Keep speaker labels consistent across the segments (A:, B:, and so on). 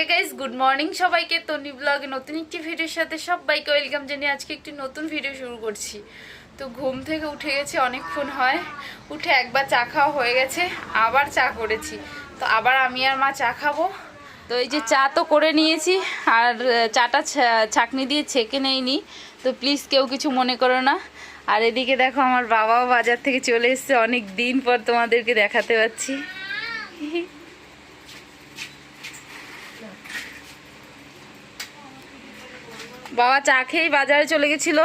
A: Hey guys, good morning সবাইকে। তনি ব্লগে নতুন একটি ভিডিওর সাথে সবাইকে ওয়েলকাম জানিয়ে আজকে একটি নতুন ভিডিও শুরু করছি। তো ঘুম থেকে উঠে গেছি, অনেকক্ষণ হয় উঠে, একবার চা খাওয়া হয়ে গেছে, আবার চা করেছি। তো আবার আমি আর মা চা খাবো। তো এই যে চা তো করে নিয়েছি, আর চাটা ছাঁকনি দিয়ে ছেঁকে নেইনি, তো প্লিজ কেউ কিছু মনে করো না। আর এদিকে দেখো আমার বাবাও বাজার থেকে চলে এসেছে, অনেক দিন পর তোমাদেরকে দেখাতে পাচ্ছি। বাবা চা খেয়েই বাজারে চলে গেছিল।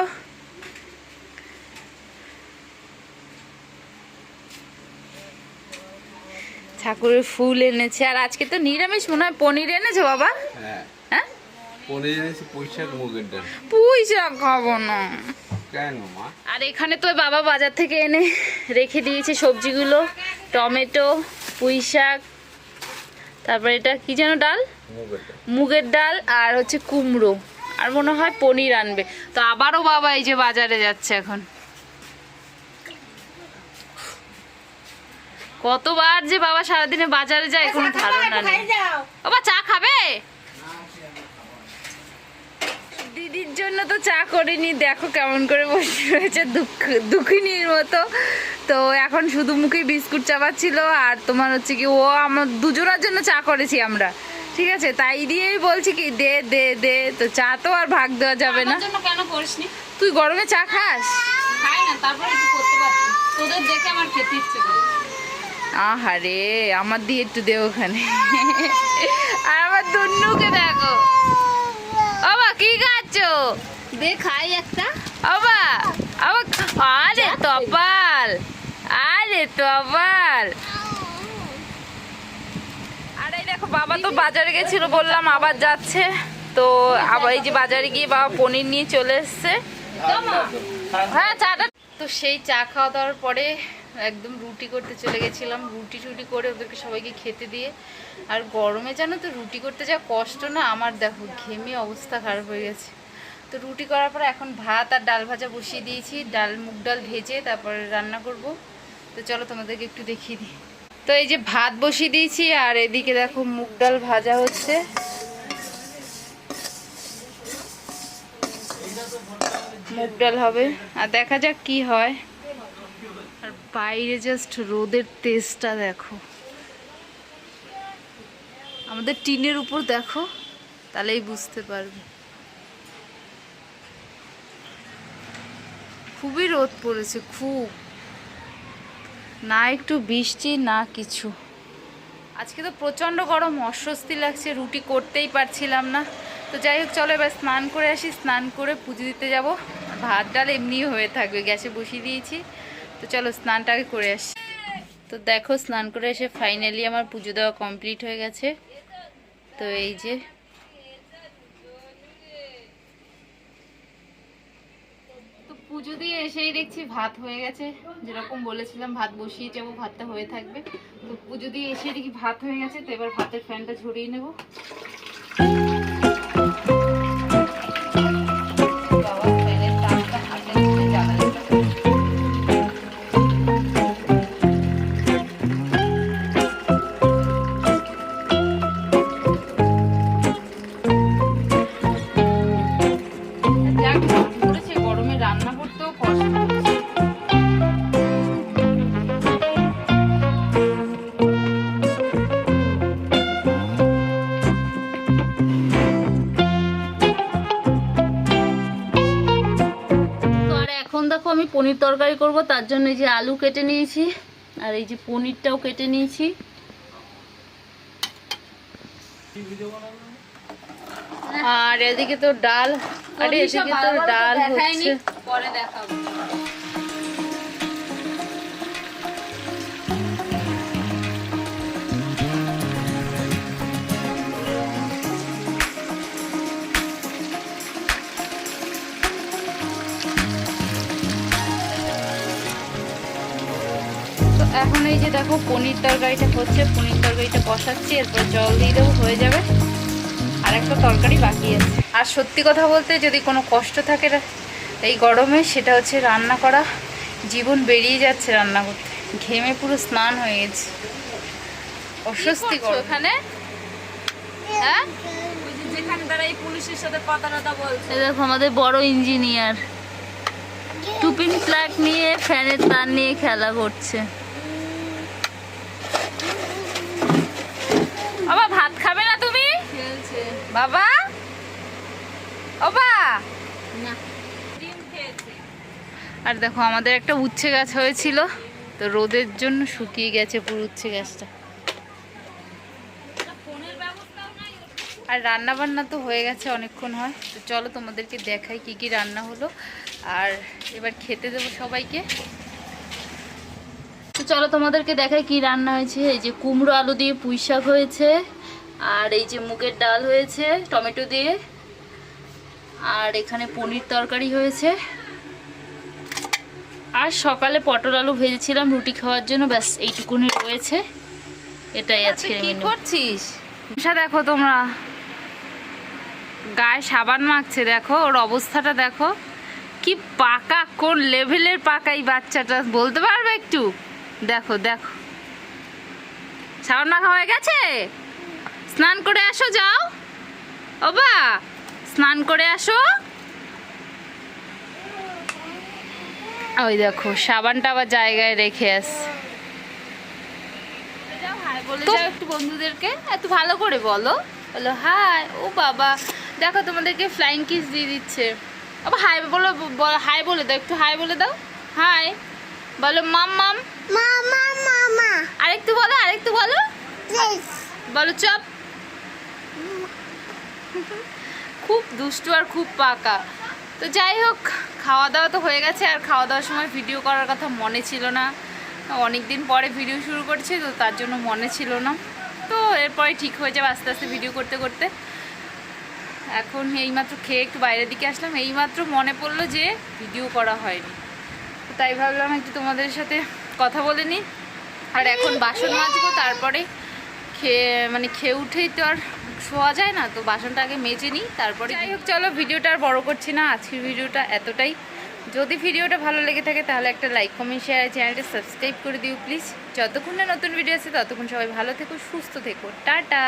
A: ঠাকুরের ফুল এনেছে, আর আজকে তো নিরামিষ, মনে হয় পনির এনেছো বাবা? হ্যাঁ
B: পনির এনেছি, পুঁই শাক মুগের ডাল।
A: পুঁই শাক খাবো না
B: কেন মা?
A: আর এখানে তো বাবা বাজার থেকে এনে রেখে দিয়েছে সবজিগুলো, টমেটো, পুঁই শাক, তারপর এটা কি যেন ডাল, মুগের ডাল, আর হচ্ছে কুমড়ো, আর মনে হয় পনির আনবে। তো আবারও বাবা এই যে বাজারে যাচ্ছে এখন। কতবার যে বাবা সারাদিনে বাজারে যায় কোনো ধারণা নেই। বাবা চা খাবে? দিদির জন্য তো চা করিনি, দেখো কেমন করে বসে রয়েছে দুঃখিনীর মতো। তো এখন শুধু মুখে বিস্কুট চাপাচ্ছিল, আর তোমার হচ্ছে কি ও আমার দুজনের জন্য চা করেছি আমরা, ঠিক আছে, তাই দিয়েই বলছি কি দে দে দে। তো চা তো আর ভাগ দেওয়া যাবে না।
C: কেন করিসনি?
A: তুই গরমে চা খাস?
C: খাই না, তারপরে একটু করতে পারছি, তোদের দেখে আমার খেতে ইচ্ছে করে।
A: আহারে, আমার দিয়ে একটু দে ওখানে। আর আমার দুন্নুকে দেখো, বাবা কি খাচ্ছ?
C: দে খাই একটা।
A: বাবা আরে তপাল, আরে তপাল। আরে দেখো বাবা তো বাজারে গেছিল বললাম, আবার যাচ্ছে। তো আবার এই যে বাজারে গিয়ে বাবা পনির নিয়ে চলে এসছে। হ্যাঁ চাটা তো সেই চা খাওয়া দাওয়ার পরে একদম রুটি করতে চলে গেছিলাম, রুটি টুটি করে ওদেরকে সবাইকে খেতে দিয়ে। আর গরমে জানো তো রুটি করতে যা কষ্ট না, আমার দেখো ঘেমে অবস্থা খারাপ হয়ে গেছে। তো রুটি করার পরে এখন ভাত আর ডাল ভাজা বসিয়ে দিয়েছি, মুগ ডাল ভেজে তারপরে রান্না করব। তো চলো তোমাদেরকে একটু দেখিয়ে দিই। তো এই যে ভাত বসিয়ে দিয়েছি, আর এদিকে দেখো মুগ ডাল ভাজা হচ্ছে। মুগ ডাল হবে, আর দেখা যাক কি হয়। আর বাইরে জাস্ট রোদের তেজটা দেখো, আমাদের টিনের উপর দেখো, তাহলেই বুঝতে পারবে। খুবই রোদ পড়েছে, খুব, না একটু বৃষ্টি না কিছু। আজকে তো প্রচণ্ড গরম, অস্বস্তি লাগছে, রুটি করতেই পারছিলাম না। তো যাই হোক চলো এবার স্নান করে আসি, স্নান করে পুজো দিতে যাব। ভাত ডাল এমনি হয়ে থাকবে, গ্যাসে বসিয়ে দিয়েছি। তো চলো স্নানটাকে করে আসি। তো দেখো স্নান করে এসে ফাইনালি আমার পুজো দেওয়া কমপ্লিট হয়ে গেছে। তো এই যে তো পুজো দিয়ে এসেই দেখছি ভাত হয়ে গেছে, যেরকম বলেছিলাম ভাত বসিয়ে যাবো, ভাতটা হয়ে থাকবে। তো পুজো দিয়ে এসে দেখি ভাত হয়ে গেছে। তো এবার ভাতের ফ্যানটা ঝরিয়ে নেব। দেখো আমি পনির তরকারি করব, তার জন্য এই যে আলু কেটে নিয়েছি, আর এই যে পনিরটাও কেটে নিয়েছি। আর এদিকে তো ডাল, আরে এদিকে তো ডাল হচ্ছে,
C: পরে দেখাবো।
A: এখন এই যে দেখো পনির তরকারিটা হচ্ছে, পনির তরকারিটা বসাচ্ছি, এরপর জল দিয়ে দেবো, হয়ে যাবে। আর একটা তরকারি বাকি আছে। আর সত্যি কথা বলতে যদি কোনো কষ্ট থাকে এই গরমে, সেটা হচ্ছে রান্না করা। জীবন বেরিয়ে যাচ্ছে রান্না করতে, ঘেমে পুরো স্নান হয়ে গেছে, অস্বস্তি। ওখানে হ্যাঁ
C: ওই যে যেখানে তারা এই পুলিশের সাথে কথা বলছে।
A: এই দেখো আমাদের বড় ইঞ্জিনিয়ার টুপিন প্লাগ নিয়ে ফ্যানের তার নিয়ে খেলা করছে। বাবা ভাত খাবে না তুমি?
C: খেলছে
A: বাবা ও বা
C: না, ডিম খেয়েছে।
A: আর দেখো আমাদের একটা উচ্ছে গাছ হয়েছিল, তো রোদের জন্য শুকিয়ে গেছে পুরো উচ্ছে গাছটা।
C: ফোনের ব্যবস্থাও নাই।
A: আর রান্না বান্না তো হয়ে গেছে অনেকক্ষণ হয়, তো চলো তোমাদেরকে দেখাই কি কি রান্না হলো, আর এবার খেতে দেবো সবাইকে। তো চলো তোমাদেরকে দেখাই কি রান্না হয়েছে। এই যে কুমড়ো আলু দিয়ে পুঁই শাক হয়েছে, আর এই যে মুগের ডাল হয়েছে টমেটো দিয়ে, আর এখানে পনির তরকারি হয়েছে, আর সকালে পটল আলু ভেজেছিলাম রুটি খাওয়ার জন্য, ব্যাস এইটুকুনি রয়েছে। এটাই আজকে কি করছিস? দেখো তোমরা গায়ে সাবান মাখছে, দেখো ওর অবস্থাটা দেখো কি পাকা, কোন লেভেলের পাকা এই বাচ্চাটা বলতে পারবে একটু? দেখো দেখো সাবান মাখা হয়ে গেছে। স্নান করে আসো, যাও ও বা স্নান করে আসো। ওই দেখো সাবানটা আবার জায়গায় রেখে আসছে। যাও হাই বলে যাও একটু বন্ধুদেরকে, এত ভালো করে বলো, বলো হাই। ও বাবা দেখো তোমাদেরকে ফ্লাইং কিস দিয়ে দিচ্ছে। আবার হাই বলো, হাই বলে দাও, একটু হাই বলে দাও, হাই বলো। মাম মাম মামা মামা আরেকটু বলো, আরেকটু বলো, বলো চপ। খুব দুষ্টু আর খুব পাকা। তো যাই হোক খাওয়া দাওয়া তো হয়ে গেছে, আর খাওয়া দাওয়ার সময় ভিডিও করার কথা মনে ছিল না, অনেক দিন পরে ভিডিও শুরু করছি তো তার জন্য মনে ছিল না। তো এরপরে ঠিক হয়ে যাবে আস্তে আস্তে ভিডিও করতে করতে। এখন এইমাত্র খেয়ে একটু বাইরের দিকে আসলাম, এইমাত্র মনে পড়লো যে ভিডিও করা হয়নি, তো তাই ভাবলাম একটু তোমাদের সাথে কথা বলে নিই। আর এখন বাসন মাজবো, তারপরে খেয়ে উঠেই তো আর শোয়া যায় না, তো বাসনটা আগে মেজে নিই তারপরে। যাই হোক চলো ভিডিওটা আর বড় করছি না, আজকের ভিডিওটা এতটাই। যদি ভিডিওটা ভালো লেগে থাকে তাহলে একটা লাইক কমেন্ট শেয়ার, চ্যানেলটা সাবস্ক্রাইব করে দিও প্লিজ। যতক্ষণ না নতুন ভিডিও আছে ততক্ষণ সবাই ভালো থেকো, সুস্থ থেকো, টাটা।